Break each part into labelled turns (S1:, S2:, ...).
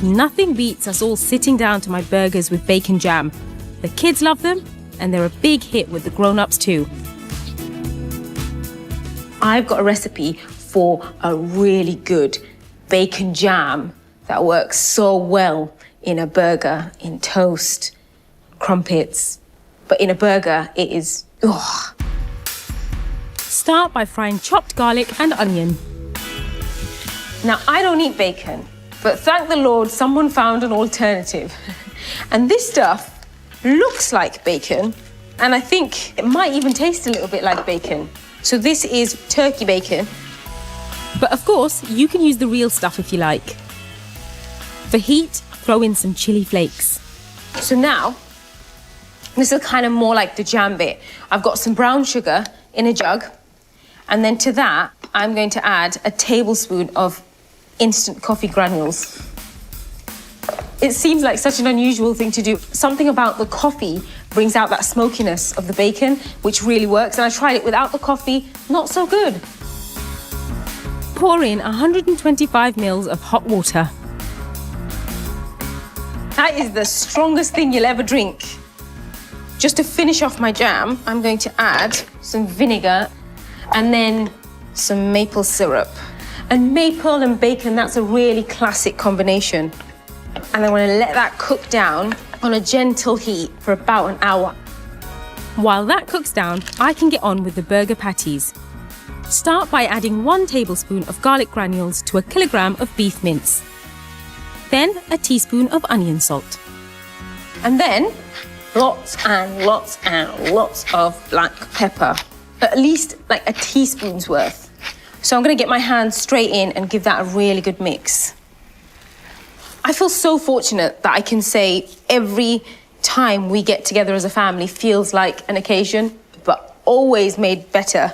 S1: Nothing beats us all sitting down to my burgers with bacon jam. The kids love them, and they're a big hit with the grown-ups too. I've got a recipe for a really good bacon jam that works so well in a burger, in toast, crumpets. But in a burger, it is, oh. Start by frying chopped garlic and onion. Now, I don't eat bacon, but thank the Lord someone found an alternative. And this stuff looks like bacon, and I think it might even taste a little bit like bacon. So this is turkey bacon. But of course, you can use the real stuff if you like. For heat, throw in some chili flakes. So now, this is kind of more like the jam bit. I've got some brown sugar in a jug, and then to that, I'm going to add a tablespoon of instant coffee granules. It seems like such an unusual thing to do. Something about the coffee brings out that smokiness of the bacon, which really works. And I tried it without the coffee, not so good. Pour in 125 ml of hot water. That is the strongest thing you'll ever drink. Just to finish off my jam, I'm going to add some vinegar and then some maple syrup. And maple and bacon, that's a really classic combination. And I'm going to let that cook down on a gentle heat for about an hour. While that cooks down, I can get on with the burger patties. Start by adding 1 tablespoon of garlic granules to a kilogram of beef mince. Then a teaspoon of onion salt. And then lots and lots and lots of black pepper. At least like a teaspoon's worth. So I'm going to get my hands straight in and give that a really good mix. I feel so fortunate that I can say every time we get together as a family feels like an occasion, but always made better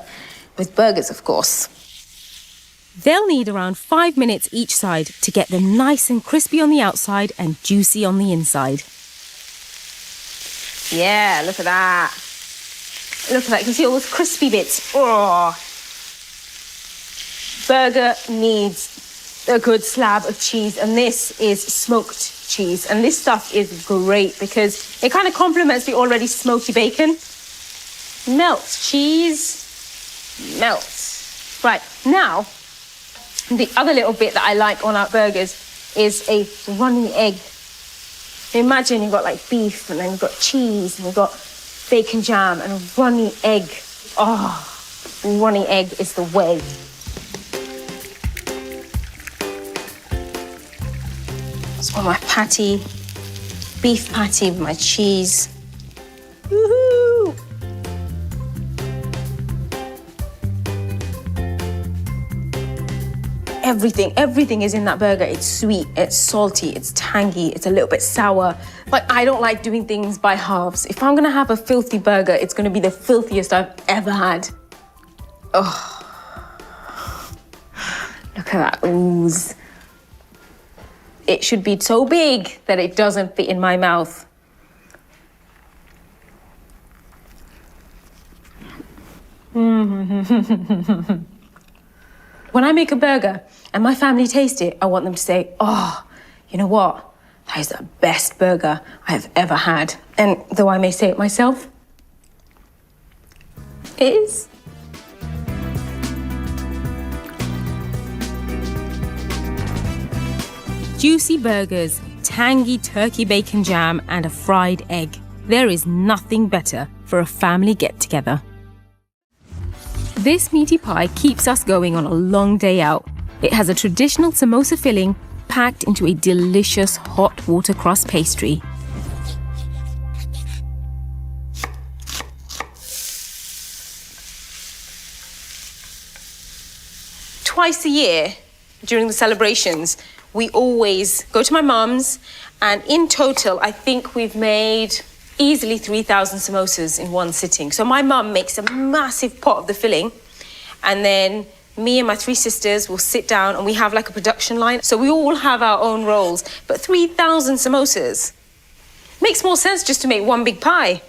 S1: with burgers, of course. They'll need around 5 minutes each side to get them nice and crispy on the outside and juicy on the inside. Yeah, look at that. Look at that, you can see all those crispy bits. Oh. Burger needs a good slab of cheese, and this is smoked cheese. And this stuff is great because it kind of complements the already smoky bacon. Melts, cheese, melts. Right, now, the other little bit that I like on our burgers is a runny egg. Imagine you've got like beef, and then you've got cheese, and you've got bacon jam, and a runny egg. Oh, runny egg is the way. So my patty, beef patty with my cheese. Woohoo! Everything is in that burger. It's sweet, it's salty, it's tangy, it's a little bit sour. But I don't like doing things by halves. If I'm gonna have a filthy burger, it's gonna be the filthiest I've ever had. Oh, look at that ooze. It should be so big that it doesn't fit in my mouth. When I make a burger and my family taste it, I want them to say, oh, you know what? That is the best burger I have ever had. And though I may say it myself, it is. Juicy burgers, tangy turkey bacon jam, and a fried egg. There is nothing better for a family get-together. This meaty pie keeps us going on a long day out. It has a traditional samosa filling packed into a delicious hot watercress pastry. Twice a year, during the celebrations, we always go to my mum's, and in total, I think we've made easily 3,000 samosas in one sitting. So my mum makes a massive pot of the filling, and then me and my 3 sisters will sit down and we have like a production line. So we all have our own roles, but 3,000 samosas. Makes more sense just to make one big pie.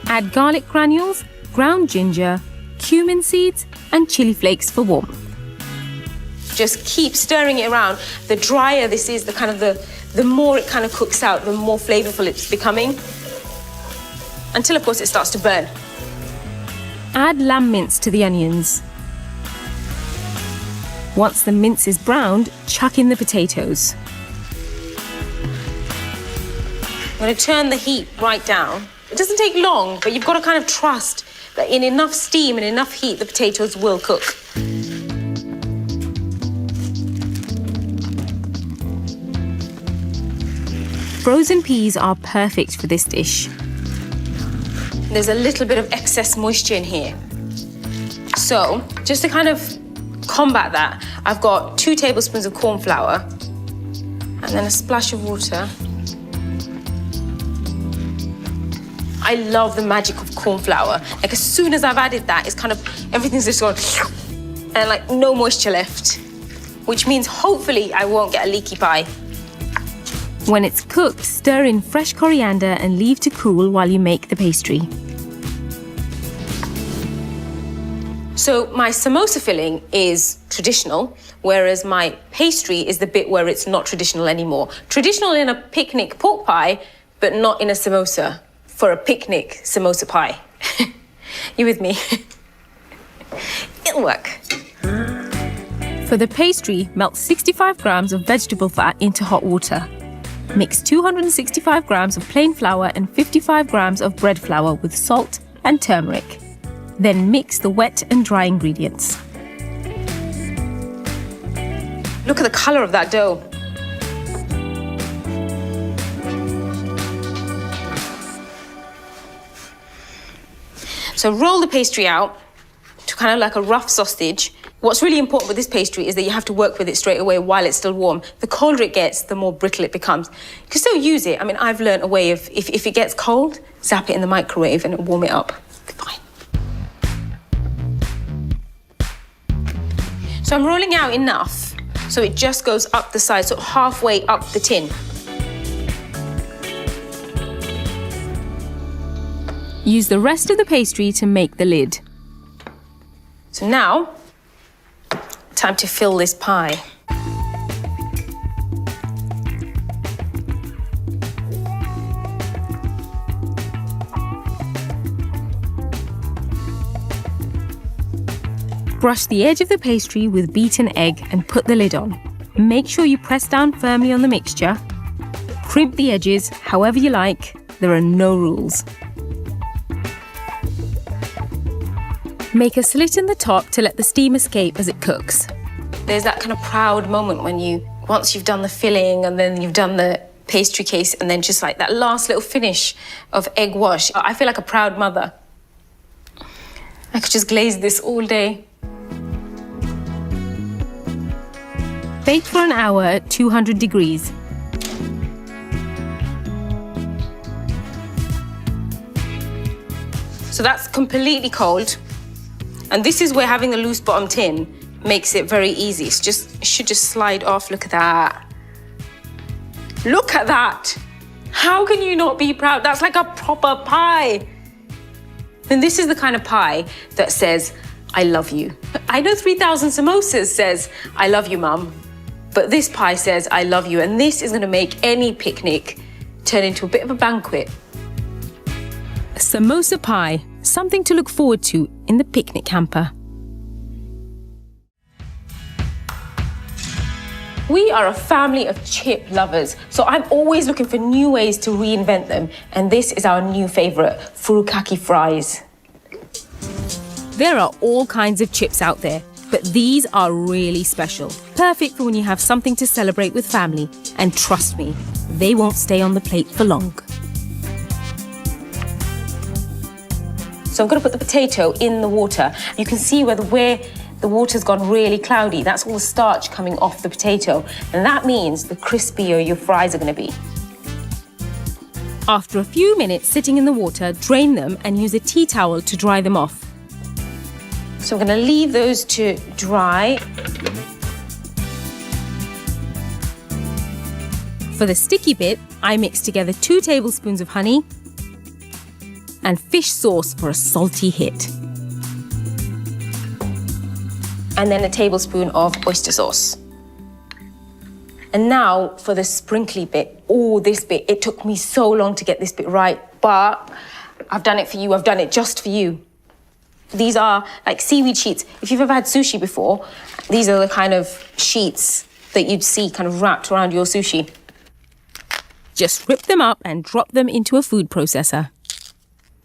S1: Add garlic granules, ground ginger, cumin seeds, and chili flakes for warmth. Just keep stirring it around. The drier this is, the more it kind of cooks out, the more flavorful it's becoming. Until, of course, it starts to burn. Add lamb mince to the onions. Once the mince is browned, chuck in the potatoes. I'm going to turn the heat right down. It doesn't take long, but you've got to kind of trust that in enough steam and enough heat, the potatoes will cook. Frozen peas are perfect for this dish. There's a little bit of excess moisture in here. So, just to kind of combat that, I've got 2 tablespoons of corn flour and then a splash of water. I love the magic of corn flour. Like, as soon as I've added that, it's kind of, everything's just gone, and like no moisture left, which means hopefully I won't get a leaky pie. When it's cooked, stir in fresh coriander and leave to cool while you make the pastry. So my samosa filling is traditional, whereas my pastry is the bit where it's not traditional anymore. Traditional in a picnic pork pie, but not in a samosa for a picnic samosa pie. You with me? It'll work. For the pastry, melt 65 grams of vegetable fat into hot water. Mix 265 grams of plain flour and 55 grams of bread flour with salt and turmeric. Then mix the wet and dry ingredients. Look at the colour of that dough. So roll the pastry out to kind of like a rough sausage. What's really important with this pastry is that you have to work with it straight away while it's still warm. The colder it gets, the more brittle it becomes. You can still use it. I mean, I've learned a way of, if it gets cold, zap it in the microwave and it'll warm it up. Fine. So I'm rolling out enough so it just goes up the side, so halfway up the tin. Use the rest of the pastry to make the lid. So now, time to fill this pie. Brush the edge of the pastry with beaten egg and put the lid on. Make sure you press down firmly on the mixture. Crimp the edges however you like. There are no rules. Make a slit in the top to let the steam escape as it cooks. There's that kind of proud moment when once you've done the filling and then you've done the pastry case and then just like that last little finish of egg wash. I feel like a proud mother. I could just glaze this all day. Bake for an hour at 200 degrees. So that's completely cold. And this is where having the loose bottom tin makes it very easy. It should just slide off. Look at that. Look at that. How can you not be proud? That's like a proper pie. And this is the kind of pie that says, I love you. I know 3,000 samosas says, I love you, Mum. But this pie says, I love you. And this is going to make any picnic turn into a bit of a banquet. A samosa pie, something to look forward to in the picnic hamper. We are a family of chip lovers, so I'm always looking for new ways to reinvent them, and this is our new favourite, Furikake Fries. There are all kinds of chips out there, but these are really special. Perfect for when you have something to celebrate with family, and trust me, they won't stay on the plate for long. So I'm going to put the potato in the water. You can see where the water's gone really cloudy. That's all the starch coming off the potato. And that means the crispier your fries are going to be. After a few minutes sitting in the water, drain them and use a tea towel to dry them off. So I'm going to leave those to dry. For the sticky bit, I mix together 2 tablespoons of honey and fish sauce for a salty hit. and then a tablespoon of oyster sauce. And now for the sprinkly bit. Oh, this bit, it took me so long to get this bit right, but I've done it for you, I've done it just for you. These are like seaweed sheets. If you've ever had sushi before, these are the kind of sheets that you'd see kind of wrapped around your sushi. Just rip them up and drop them into a food processor.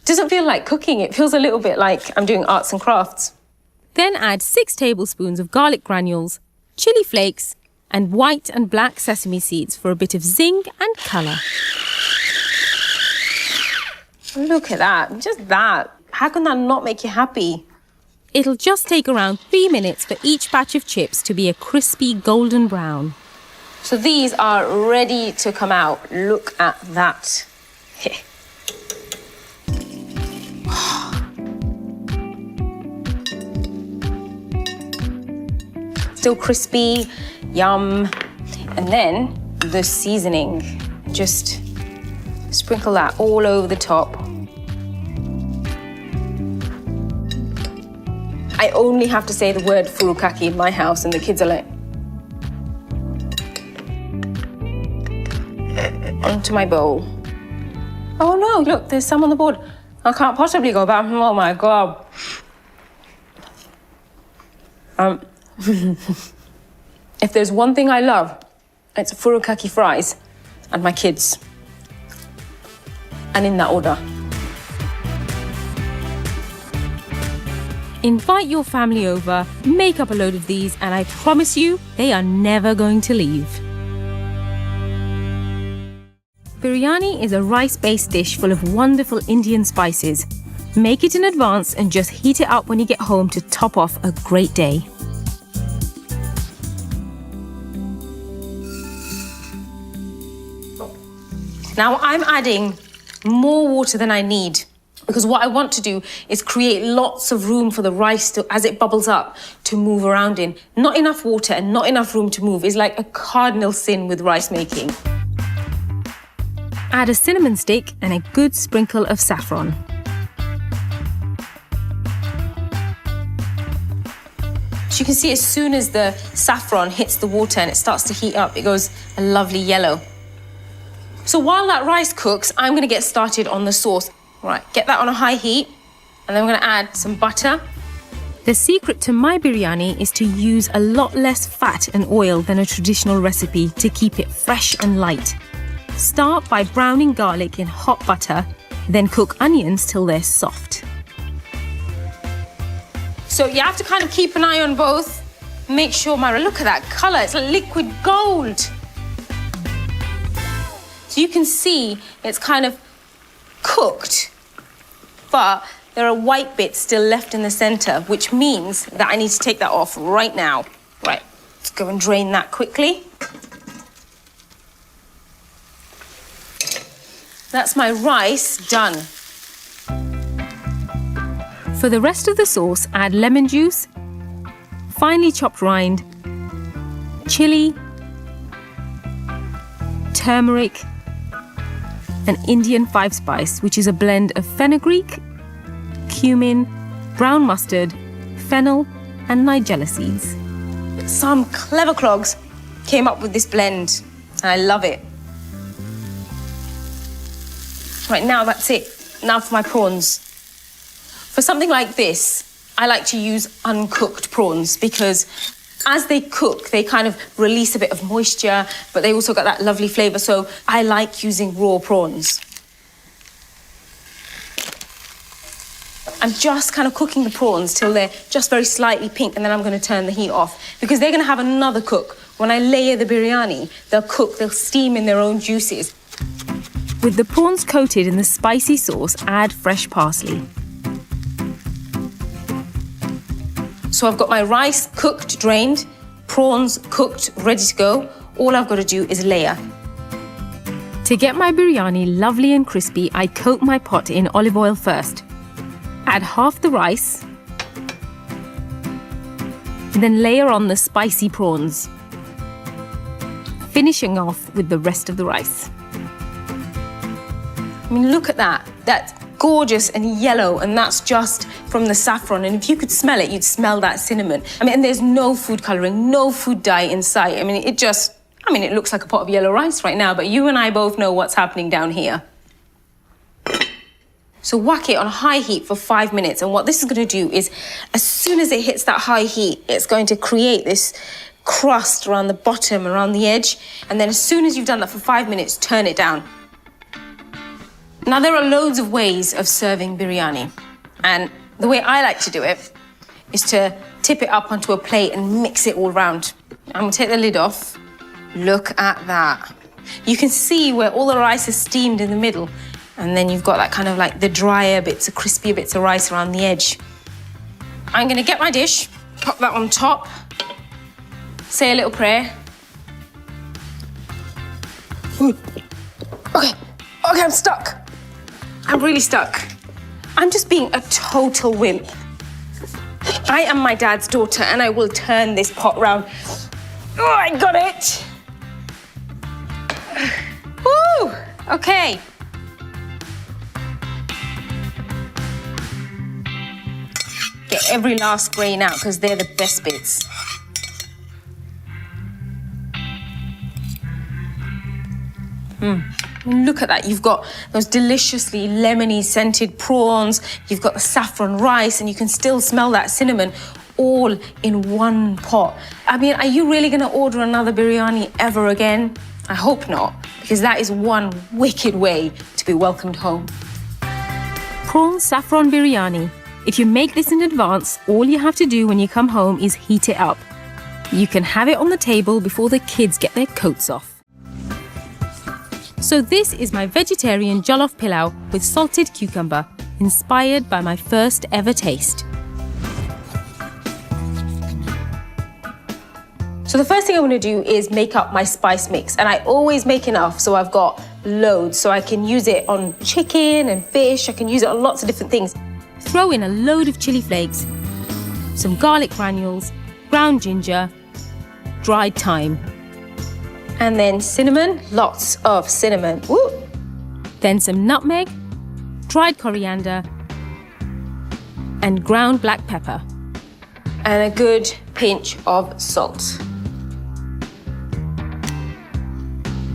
S1: Doesn't feel like cooking, it feels a little bit like I'm doing arts and crafts. Then add 6 tablespoons of garlic granules, chili flakes, and white and black sesame seeds for a bit of zing and colour. Look at that, just that. How can that not make you happy? It'll just take around 3 minutes for each batch of chips to be a crispy golden brown. So these are ready to come out. Look at that. Still crispy, yum. And then the seasoning. Just sprinkle that all over the top. I only have to say the word furikake in my house and the kids are like, onto my bowl. Oh no, look, there's some on the board. I can't possibly go back. Oh my God. If there's one thing I love, it's Furikake Fries and my kids. And in that order. Invite your family over, make up a load of these, and I promise you, they are never going to leave. Biryani is a rice-based dish full of wonderful Indian spices. Make it in advance and just heat it up when you get home to top off a great day. Now I'm adding more water than I need because what I want to do is create lots of room for the rice to, as it bubbles up, to move around in. Not enough water and not enough room to move is like a cardinal sin with rice making. Add a cinnamon stick and a good sprinkle of saffron. So you can see as soon as the saffron hits the water and it starts to heat up, it goes a lovely yellow. So while that rice cooks, I'm going to get started on the sauce. Right, get that on a high heat, and then we're going to add some butter. The secret to my biryani is to use a lot less fat and oil than a traditional recipe to keep it fresh and light. Start by browning garlic in hot butter, then cook onions till they're soft. So you have to kind of keep an eye on both. Make sure, Myra, look at that colour, it's like liquid gold. So you can see it's kind of cooked, but there are white bits still left in the centre, which means that I need to take that off right now. Right, let's go and drain that quickly. That's my rice done. For the rest of the sauce, add lemon juice, finely chopped rind, chilli, turmeric, and Indian 5-spice, which is a blend of fenugreek, cumin, brown mustard, fennel, and nigella seeds. Some clever clogs came up with this blend, and I love it. Right, now that's it. Now for my prawns. For something like this, I like to use uncooked prawns because as they cook, they kind of release a bit of moisture, but they also got that lovely flavour, so I like using raw prawns. I'm just kind of cooking the prawns till they're just very slightly pink, and then I'm going to turn the heat off because they're going to have another cook. When I layer the biryani, they'll cook, they'll steam in their own juices. With the prawns coated in the spicy sauce, add fresh parsley. So I've got my rice cooked, drained, prawns cooked, ready to go. All I've got to do is layer. To get my biryani lovely and crispy, I coat my pot in olive oil first. Add half the rice, then layer on the spicy prawns, finishing off with the rest of the rice. I mean, look at that. That's gorgeous and yellow, and that's just from the saffron. And if you could smell it, you'd smell that cinnamon. I mean, and there's no food colouring, no food dye in sight. I mean, it looks like a pot of yellow rice right now, but you and I both know what's happening down here. So whack it on high heat for 5 minutes, and what this is going to do is, as soon as it hits that high heat, it's going to create this crust around the bottom, around the edge, and then as soon as you've done that for 5 minutes, turn it down. Now, there are loads of ways of serving biryani, and the way I like to do it is to tip it up onto a plate and mix it all round. I'm going to take the lid off. Look at that. You can see where all the rice is steamed in the middle, and then you've got that kind of like the drier bits, the crispier bits of rice around the edge. I'm gonna get my dish, pop that on top, say a little prayer. Okay, I'm stuck. I'm really stuck. I'm just being a total wimp. I am my dad's daughter, and I will turn this pot round. Oh, I got it. Woo, okay. Get every last grain out, because they're the best bits. Look at that. You've got those deliciously lemony scented prawns, you've got the saffron rice, and you can still smell that cinnamon all in one pot. I mean, are you really going to order another biryani ever again? I hope not, because that is one wicked way to be welcomed home.
S2: Prawn saffron biryani. If you make this in advance, all you have to do when you come home is heat it up. You can have it on the table before the kids get their coats off. So this is my vegetarian jollof pilau with salted cucumber, inspired by my first ever taste.
S1: So the first thing I want to do is make up my spice mix, and I always make enough so I've got loads, so I can use it on chicken and fish, I can use it on lots of different things.
S2: Throw in a load of chili flakes, some garlic granules, ground ginger, dried thyme.
S1: And then cinnamon, lots of cinnamon. Woo!
S2: Then some nutmeg, dried coriander, and ground black pepper.
S1: And a good pinch of salt.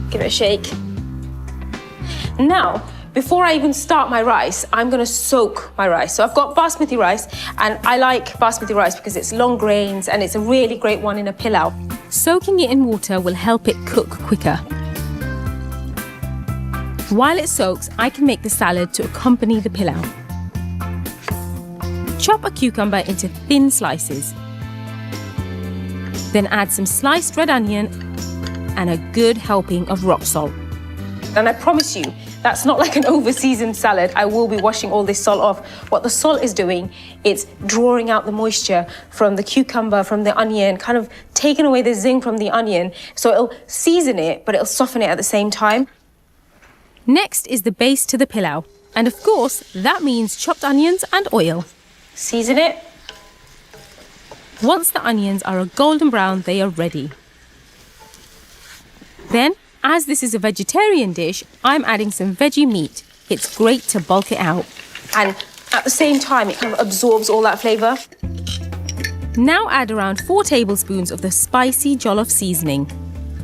S1: Give it a shake. Now, before I even start my rice, I'm gonna soak my rice. So I've got basmati rice, and I like basmati rice because it's long grains and it's a really great one in a pilau.
S2: Soaking it in water will help it cook quicker. While it soaks, I can make the salad to accompany the pilau. Chop a cucumber into thin slices. Then add some sliced red onion and a good helping of rock salt.
S1: And I promise you, that's not like an over-seasoned salad. I will be washing all this salt off. What the salt is doing, it's drawing out the moisture from the cucumber, from the onion, kind of taking away the zing from the onion. So it'll season it, but it'll soften it at the same time.
S2: Next is the base to the pilau. And of course, that means chopped onions and oil.
S1: Season it.
S2: Once the onions are a golden brown, they are ready. Then, as this is a vegetarian dish, I'm adding some veggie meat. It's great to bulk it out.
S1: And at the same time, it kind of absorbs all that flavour.
S2: Now add around 4 tablespoons of the spicy jollof seasoning.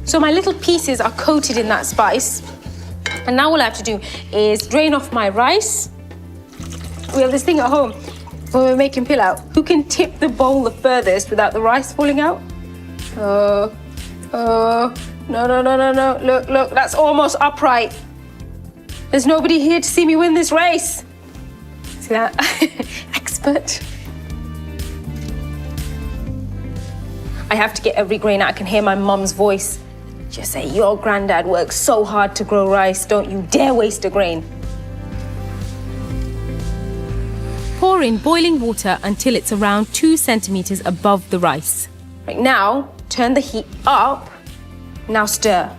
S1: So my little pieces are coated in that spice. And now all I have to do is drain off my rice. We have this thing at home when we're making pilau. Who can tip the bowl the furthest without the rice falling out? No. Look, that's almost upright. There's nobody here to see me win this race. See that? Expert. I have to get every grain out. I can hear my mum's voice. Just say, your granddad works so hard to grow rice. Don't you dare waste a grain.
S2: Pour in boiling water until it's around 2 centimeters above the rice.
S1: Right now, turn the heat up. Now stir.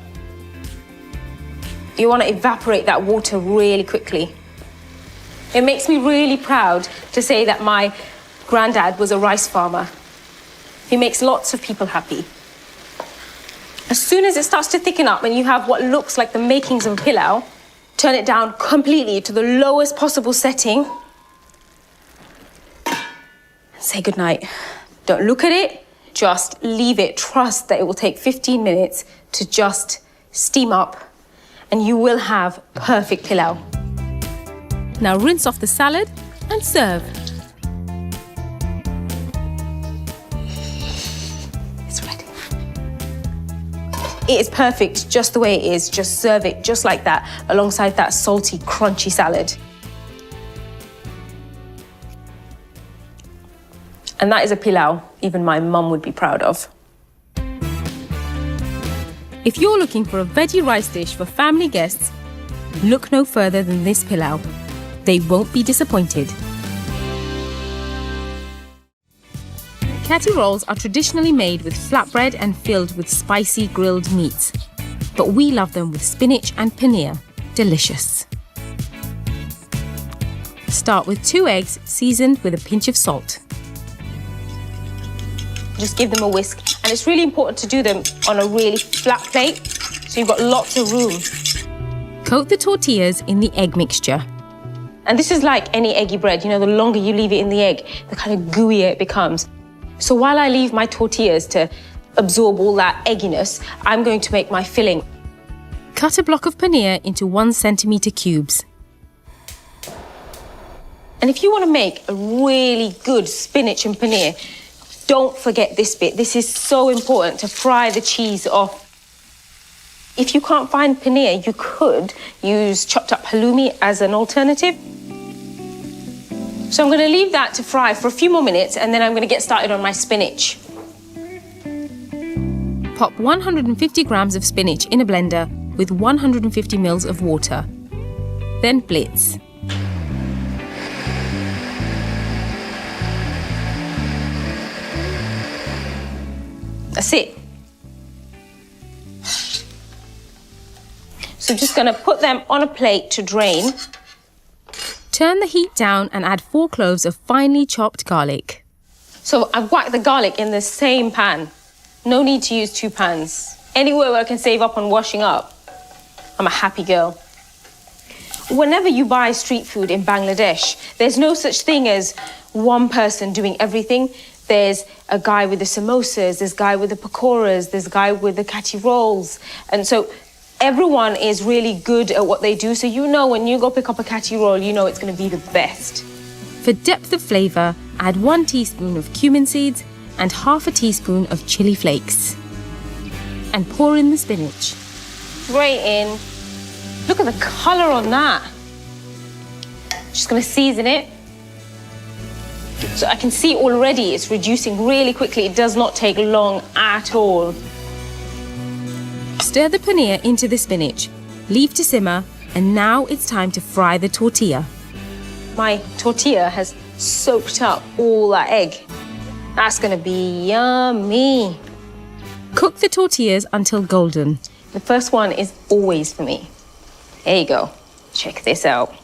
S1: You want to evaporate that water really quickly. It makes me really proud to say that my granddad was a rice farmer. He makes lots of people happy. As soon as it starts to thicken up and you have what looks like the makings of a pilau, Turn it down completely to the lowest possible setting. Say goodnight. Don't look at it, just leave it. Trust that it will take 15 minutes to just steam up and you will have perfect pilau.
S2: Now rinse off the salad and serve.
S1: It's ready. It is perfect just the way it is. Just serve it just like that alongside that salty, crunchy salad. And that is a pilau even my mum would be proud of.
S2: If you're looking for a veggie rice dish for family guests, look no further than this pilau. They won't be disappointed. Kati rolls are traditionally made with flatbread and filled with spicy grilled meats. But we love them with spinach and paneer. Delicious. Start with 2 eggs seasoned with a pinch of salt.
S1: Just give them a whisk. And it's really important to do them on a really flat plate, so you've got lots of room.
S2: Coat the tortillas in the egg mixture.
S1: And this is like any eggy bread. You know, the longer you leave it in the egg, the kind of gooier it becomes. So while I leave my tortillas to absorb all that egginess, I'm going to make my filling.
S2: Cut a block of paneer into 1 centimetre cubes.
S1: And if you want to make a really good spinach and paneer, don't forget this bit. This is so important, to fry the cheese off. If you can't find paneer, you could use chopped up halloumi as an alternative. So I'm going to leave that to fry for a few more minutes and then I'm going to get started on my spinach.
S2: Pop 150 grams of spinach in a blender with 150 ml of water. Then blitz.
S1: That's it. So I'm just going to put them on a plate to drain.
S2: Turn the heat down and add 4 cloves of finely chopped garlic.
S1: So I've whacked the garlic in the same pan. No need to use 2 pans. Anywhere where I can save up on washing up, I'm a happy girl. Whenever you buy street food in Bangladesh, there's no such thing as one person doing everything. There's a guy with the samosas, there's a guy with the pakoras, there's a guy with the kati rolls. And so everyone is really good at what they do. So you know when you go pick up a kati roll, you know it's going to be the best.
S2: For depth of flavour, add 1 teaspoon of cumin seeds and half a teaspoon of chilli flakes. And pour in the spinach.
S1: Straight in. Look at the colour on that. Just going to season it. So I can see already it's reducing really quickly. It does not take long at all.
S2: Stir the paneer into the spinach. Leave to simmer, and now it's time to fry the tortilla.
S1: My tortilla has soaked up all that egg. That's going to be yummy.
S2: Cook the tortillas until golden.
S1: The first one is always for me. There you go. Check this out.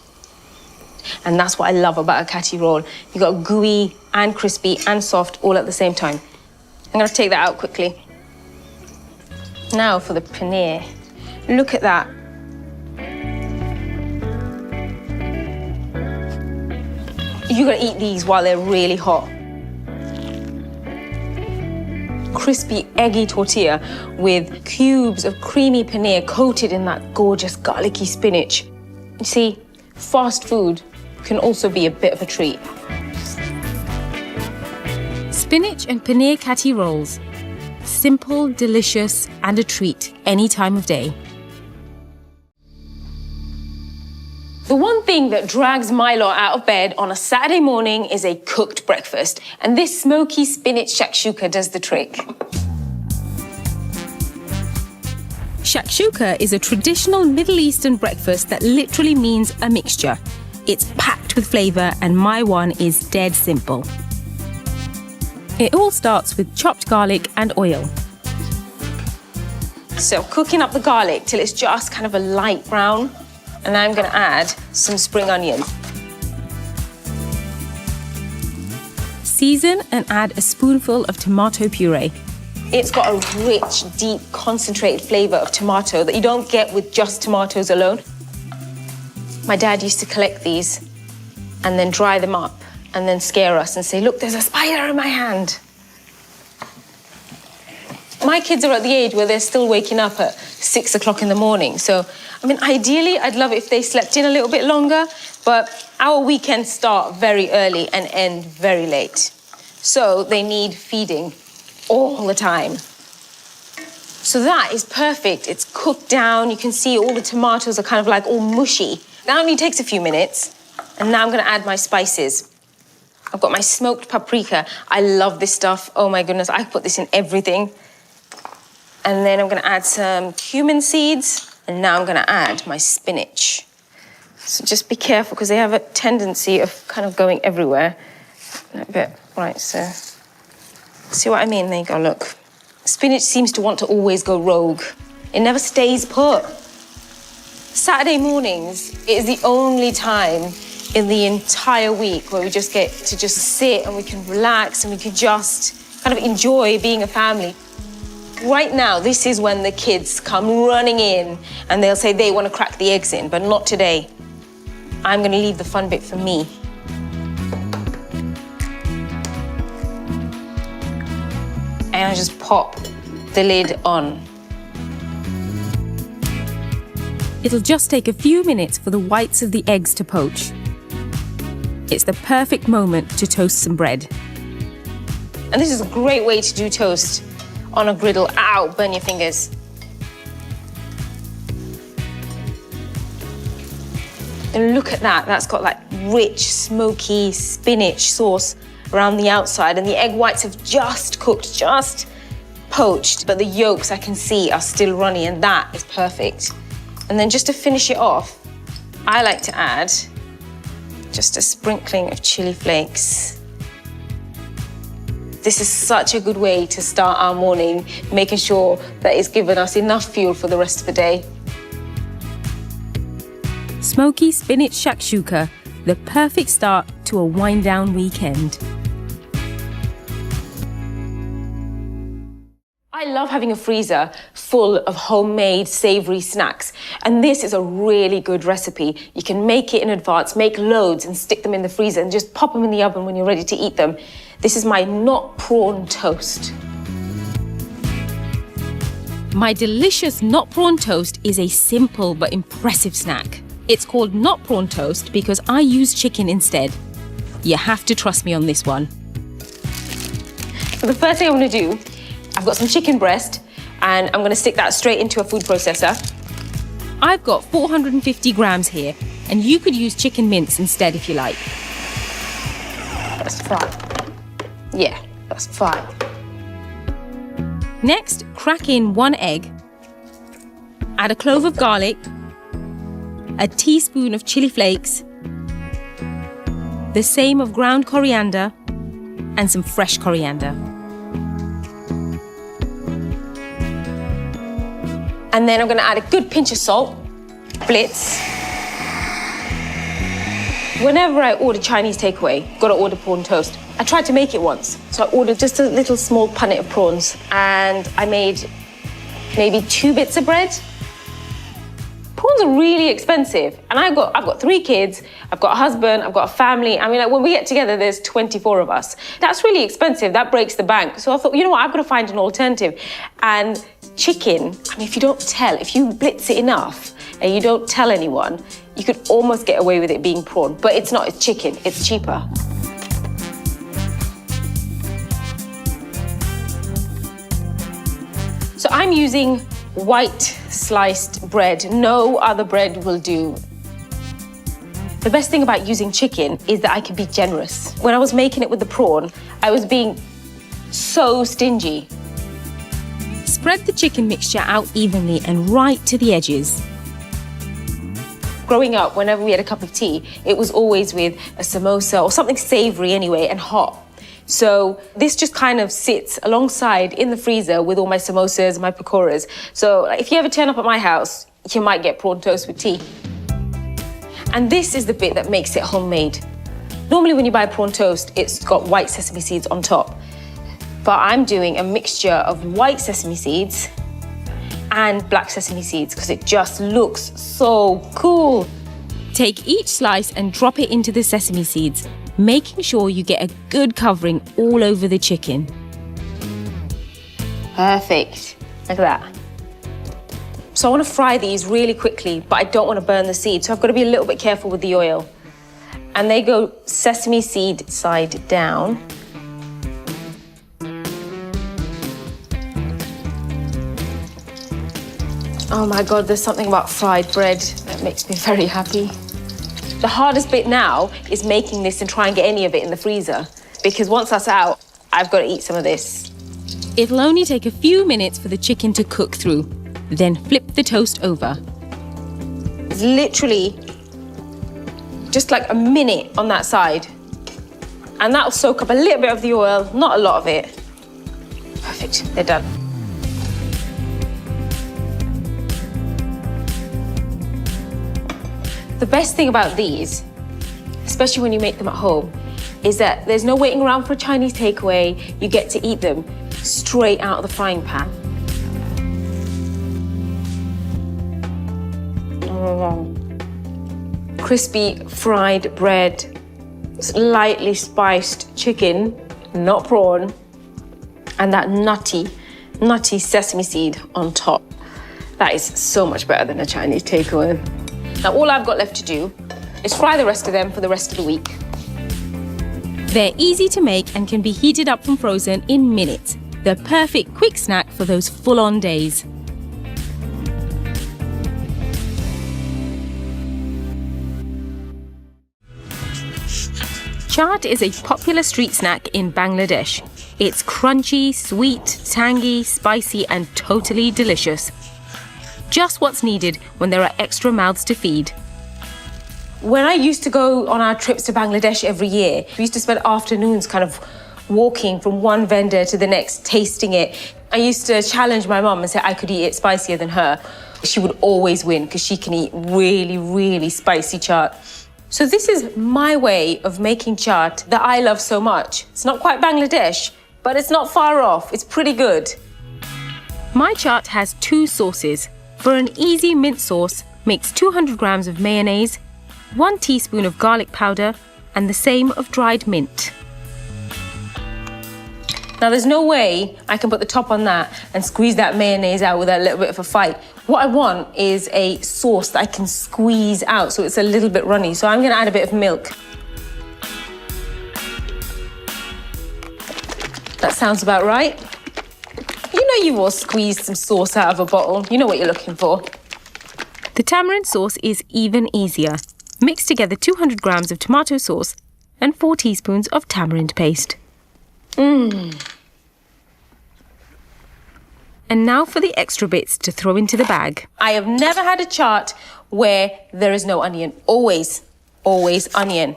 S1: And that's what I love about a kati roll. You got gooey and crispy and soft all at the same time. I'm going to take that out quickly. Now for the paneer. Look at that. You're going to eat these while they're really hot. Crispy, eggy tortilla with cubes of creamy paneer coated in that gorgeous garlicky spinach. You see, fast food can also be a bit of a treat.
S2: Spinach and paneer kati rolls. Simple, delicious, and a treat any time of day.
S1: The one thing that drags my lot out of bed on a Saturday morning is a cooked breakfast, and this smoky spinach shakshuka does the trick.
S2: Shakshuka is a traditional Middle Eastern breakfast that literally means a mixture. It's packed with flavour and my one is dead simple. It all starts with chopped garlic and oil.
S1: So cooking up the garlic till it's just kind of a light brown. And I'm going to add some spring onion.
S2: Season and add a spoonful of tomato puree.
S1: It's got a rich, deep, concentrated flavour of tomato that you don't get with just tomatoes alone. My dad used to collect these and then dry them up and then scare us and say, look, there's a spider in my hand. My kids are at the age where they're still waking up at 6 o'clock in the morning. So, I mean, ideally, I'd love it if they slept in a little bit longer, but our weekends start very early and end very late. So they need feeding all the time. So that is perfect. It's cooked down. You can see all the tomatoes are kind of like all mushy. That only takes a few minutes. And now I'm gonna add my spices. I've got my smoked paprika. I love this stuff. Oh my goodness, I put this in everything. And then I'm gonna add some cumin seeds. And now I'm gonna add my spinach. So just be careful because they have a tendency of kind of going everywhere. A bit, right, so. See what I mean? There you go, look. Spinach seems to want to always go rogue. It never stays put. Saturday mornings is the only time in the entire week where we just get to just sit and we can relax and we can just kind of enjoy being a family. Right now, this is when the kids come running in and they'll say they want to crack the eggs in, but not today. I'm going to leave the fun bit for me. And I just pop the lid on.
S2: It'll just take a few minutes for the whites of the eggs to poach. It's the perfect moment to toast some bread.
S1: And this is a great way to do toast on a griddle. Ow, burn your fingers. And look at that, that's got like rich, smoky spinach sauce around the outside, and the egg whites have just cooked, just poached, but the yolks I can see are still runny, and that is perfect. And then just to finish it off, I like to add just a sprinkling of chili flakes. This is such a good way to start our morning, making sure that it's given us enough fuel for the rest of the day.
S2: Smoky spinach shakshuka, the perfect start to a wind-down weekend.
S1: I love having a freezer full of homemade savoury snacks, and this is a really good recipe. You can make it in advance, make loads and stick them in the freezer and just pop them in the oven when you're ready to eat them. This is my not prawn toast.
S2: My delicious not prawn toast is a simple but impressive snack. It's called not prawn toast because I use chicken instead. You have to trust me on this one.
S1: So the first thing I'm going to do, I've got some chicken breast and I'm going to stick that straight into a food processor.
S2: I've got 450 grams here, and you could use chicken mince instead if you like.
S1: That's fine. Yeah, that's fine.
S2: Next, crack in 1 egg, add a clove of garlic, a teaspoon of chili flakes, the same of ground coriander, and some fresh coriander.
S1: And then I'm going to add a good pinch of salt, blitz. Whenever I order Chinese takeaway, got to order prawn toast. I tried to make it once, so I ordered just a little small punnet of prawns, and I made maybe 2 bits of bread. Prawns are really expensive, and I've got 3 kids, I've got a husband, I've got a family. I mean, like, when we get together, there's 24 of us. That's really expensive, that breaks the bank. So I thought, you know what, I've got to find an alternative. And chicken, I mean, if you blitz it enough and you don't tell anyone, you could almost get away with it being prawn. But it's not, it's chicken, it's cheaper. So I'm using white sliced bread. No other bread will do. The best thing about using chicken is that I can be generous. When I was making it with the prawn, I was being so stingy.
S2: Spread the chicken mixture out evenly and right to the edges.
S1: Growing up, whenever we had a cup of tea, it was always with a samosa or something savoury anyway and hot. So this just kind of sits alongside in the freezer with all my samosas and my pakoras. So if you ever turn up at my house, you might get prawn toast with tea. And this is the bit that makes it homemade. Normally when you buy prawn toast, it's got white sesame seeds on top. But I'm doing a mixture of white sesame seeds and black sesame seeds because it just looks so cool.
S2: Take each slice and drop it into the sesame seeds, making sure you get a good covering all over the chicken.
S1: Perfect. Look at that. So I want to fry these really quickly, but I don't want to burn the seed, so I've got to be a little bit careful with the oil. And they go sesame seed side down. Oh my God, there's something about fried bread that makes me very happy. The hardest bit now is making this and try and get any of it in the freezer, because once that's out, I've got to eat some of this.
S2: It'll only take a few minutes for the chicken to cook through. Then flip the toast over.
S1: It's literally just like a minute on that side. And that'll soak up a little bit of the oil, not a lot of it. Perfect, they're done. The best thing about these, especially when you make them at home, is that there's no waiting around for a Chinese takeaway. You get to eat them straight out of the frying pan. Crispy fried bread, lightly spiced chicken, not prawn, and that nutty sesame seed on top. That is so much better than a Chinese takeaway. Now all I've got left to do is fry the rest of them for the rest of the week.
S2: They're easy to make and can be heated up from frozen in minutes. The perfect quick snack for those full-on days. Chaat is a popular street snack in Bangladesh. It's crunchy, sweet, tangy, spicy, and totally delicious. Just what's needed when there are extra mouths to feed.
S1: When I used to go on our trips to Bangladesh every year, we used to spend afternoons kind of walking from one vendor to the next, tasting it. I used to challenge my mum and say I could eat it spicier than her. She would always win because she can eat really, really spicy chaat. So this is my way of making chaat that I love so much. It's not quite Bangladesh, but it's not far off. It's pretty good.
S2: My chaat has two sauces. For an easy mint sauce, mix 200 grams of mayonnaise, 1 teaspoon of garlic powder, and the same of dried mint.
S1: Now there's no way I can put the top on that and squeeze that mayonnaise out with a little bit of a fight. What I want is a sauce that I can squeeze out so it's a little bit runny. So I'm gonna add a bit of milk. That sounds about right. You know you've all squeezed some sauce out of a bottle. You know what you're looking for.
S2: The tamarind sauce is even easier. Mix together 200 grams of tomato sauce and 4 teaspoons of tamarind paste. And now for the extra bits to throw into the bag.
S1: I have never had a chaat where there is no onion. Always onion.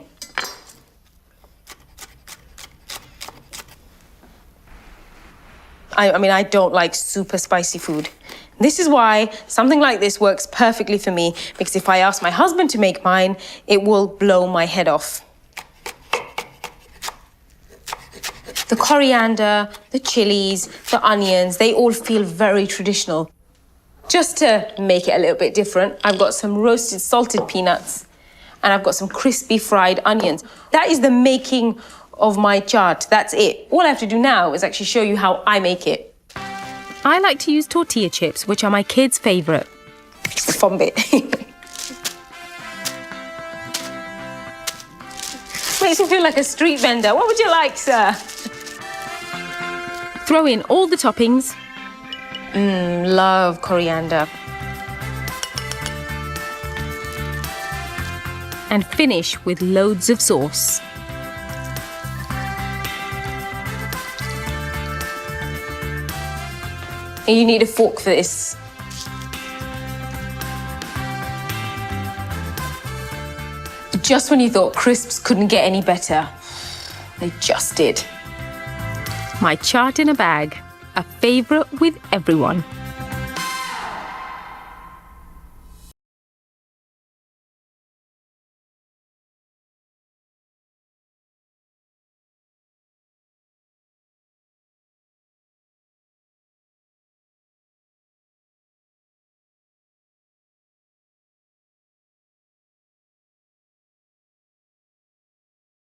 S1: I mean, I don't like super spicy food. This is why something like this works perfectly for me, because if I ask my husband to make mine, it will blow my head off. The coriander, the chilies, the onions, they all feel very traditional. Just to make it a little bit different, I've got some roasted salted peanuts and I've got some crispy fried onions. That is the making of my chaat. That's it. All I have to do now is actually show you how I make it.
S2: I like to use tortilla chips, which are my kids' favourite.
S1: It's the fun bit. Makes me feel like a street vendor. What would you like, sir?
S2: Throw in all the toppings.
S1: Love coriander.
S2: And finish with loads of sauce.
S1: And you need a fork for this. Just when you thought crisps couldn't get any better, they just did.
S2: My chaat in a bag, a favourite with everyone.